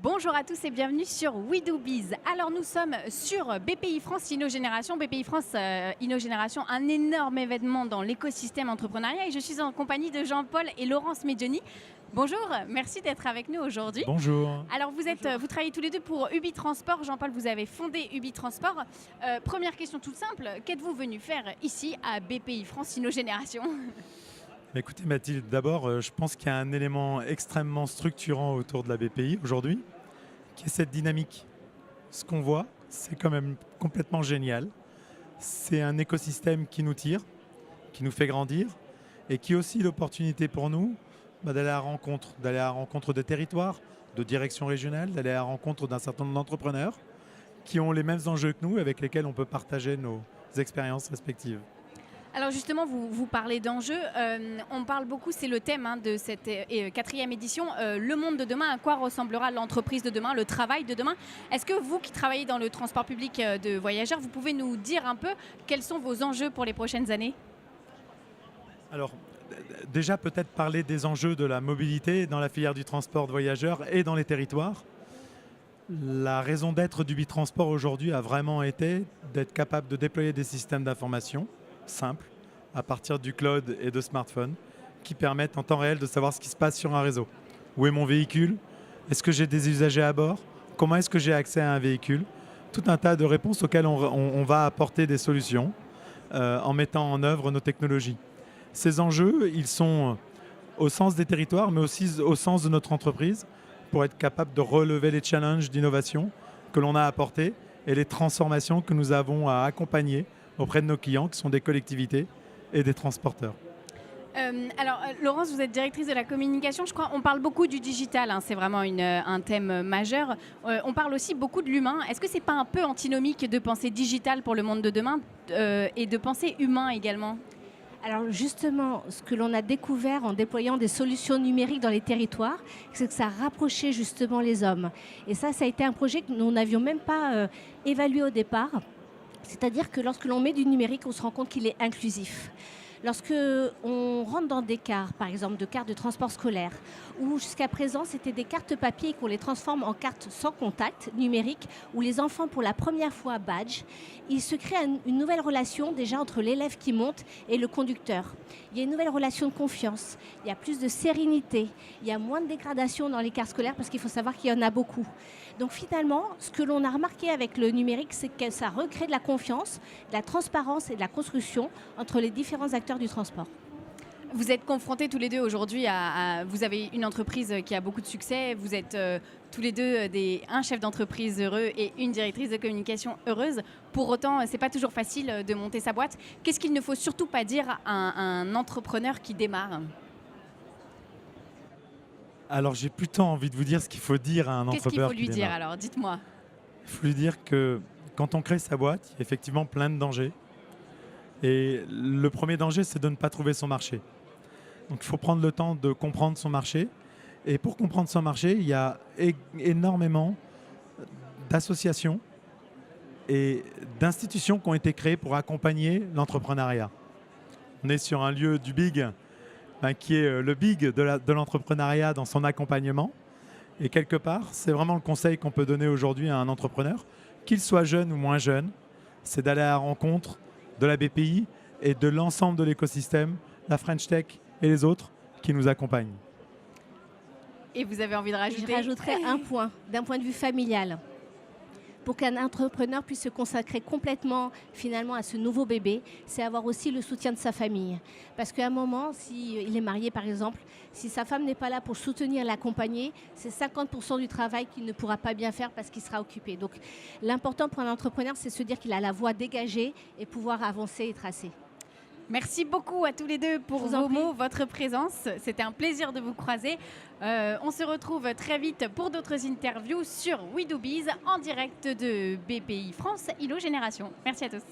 Bonjour à tous et bienvenue sur We Do Biz. Alors nous sommes sur BPI France InnoGénération. BPI France InnoGénération, un énorme événement dans l'écosystème entrepreneuriat et je suis en compagnie de Jean-Paul et Laurence Medioni. Bonjour, merci d'être avec nous aujourd'hui. Bonjour. Alors vous travaillez tous les deux pour Ubi Transport. Jean-Paul, vous avez fondé Ubi Transport. Première question toute simple, qu'êtes-vous venu faire ici à BPI France InnoGénération ? Écoutez Mathilde, d'abord je pense qu'il y a un élément extrêmement structurant autour de la BPI aujourd'hui, qui est cette dynamique. Ce qu'on voit, c'est quand même complètement génial. C'est un écosystème qui nous tire, qui nous fait grandir et qui est aussi l'opportunité pour nous d'aller à la rencontre de territoires, de directions régionales, d'aller à la rencontre d'un certain nombre d'entrepreneurs qui ont les mêmes enjeux que nous, avec lesquels on peut partager nos expériences respectives. Alors justement, vous parlez d'enjeux. On parle beaucoup, c'est le thème de cette quatrième édition, le monde de demain, à quoi ressemblera l'entreprise de demain, le travail de demain. Est-ce que vous qui travaillez dans le transport public de voyageurs, vous pouvez nous dire un peu quels sont vos enjeux pour les prochaines années ? Alors, déjà peut-être parler des enjeux de la mobilité dans la filière du transport de voyageurs et dans les territoires. La raison d'être du Bitransport aujourd'hui a vraiment été d'être capable de déployer des systèmes d'information simples à partir du cloud et de smartphones qui permettent en temps réel de savoir ce qui se passe sur un réseau. Où est mon véhicule ? Est-ce que j'ai des usagers à bord ? Comment est-ce que j'ai accès à un véhicule ? Tout un tas de réponses auxquelles on va apporter des solutions en mettant en œuvre nos technologies. Ces enjeux, ils sont au sens des territoires, mais aussi au sens de notre entreprise, pour être capable de relever les challenges d'innovation que l'on a apportés et les transformations que nous avons à accompagner auprès de nos clients, qui sont des collectivités et des transporteurs. Laurence, vous êtes directrice de la communication, je crois. On parle beaucoup du digital, c'est vraiment un thème majeur. On parle aussi beaucoup de l'humain. Est-ce que ce n'est pas un peu antinomique de penser digital pour le monde de demain et de penser humain également ? Alors justement, ce que l'on a découvert en déployant des solutions numériques dans les territoires, c'est que ça rapprochait justement les hommes. Et ça a été un projet que nous n'avions même pas évalué au départ. C'est-à-dire que lorsque l'on met du numérique, on se rend compte qu'il est inclusif. Lorsque on rentre dans des cars, par exemple de cartes de transport scolaire, où jusqu'à présent c'était des cartes papier et qu'on les transforme en cartes sans contact numérique, où les enfants pour la première fois badge, il se crée une nouvelle relation déjà entre l'élève qui monte et le conducteur. Il y a une nouvelle relation de confiance, il y a plus de sérénité, il y a moins de dégradation dans les cartes scolaires parce qu'il faut savoir qu'il y en a beaucoup. Donc finalement, ce que l'on a remarqué avec le numérique, c'est que ça recrée de la confiance, de la transparence et de la construction entre les différents acteurs du transport. Vous êtes confrontés tous les deux aujourd'hui vous avez une entreprise qui a beaucoup de succès, vous êtes tous les deux un chef d'entreprise heureux et une directrice de communication heureuse. Pour autant, ce n'est pas toujours facile de monter sa boîte. Qu'est-ce qu'il ne faut surtout pas dire à un entrepreneur qui démarre ? Alors j'ai plutôt envie de vous dire ce qu'il faut dire à un entrepreneur. Qu'est-ce qu'il faut lui dire alors ? Dites-moi. Il faut lui dire que quand on crée sa boîte, il y a effectivement plein de dangers. Et le premier danger, c'est de ne pas trouver son marché. Donc il faut prendre le temps de comprendre son marché. Et pour comprendre son marché, il y a énormément d'associations et d'institutions qui ont été créées pour accompagner l'entrepreneuriat. On est sur un lieu du big, qui est le big de l'entrepreneuriat dans son accompagnement. Et quelque part, c'est vraiment le conseil qu'on peut donner aujourd'hui à un entrepreneur, qu'il soit jeune ou moins jeune, c'est d'aller à la rencontre de la BPI et de l'ensemble de l'écosystème, la French Tech et les autres qui nous accompagnent. Et vous avez envie de rajouter ? Je rajouterais un point, d'un point de vue familial. Pour qu'un entrepreneur puisse se consacrer complètement finalement à ce nouveau bébé, c'est avoir aussi le soutien de sa famille. Parce qu'à un moment, s'il est marié par exemple, si sa femme n'est pas là pour soutenir, l'accompagner, c'est 50% du travail qu'il ne pourra pas bien faire parce qu'il sera occupé. Donc l'important pour un entrepreneur, c'est de se dire qu'il a la voie dégagée et pouvoir avancer et tracer. Merci beaucoup à tous les deux pour vos mots, votre présence. C'était un plaisir de vous croiser. On se retrouve très vite pour d'autres interviews sur We Do Biz en direct de BPI France InnoGénération. Merci à tous.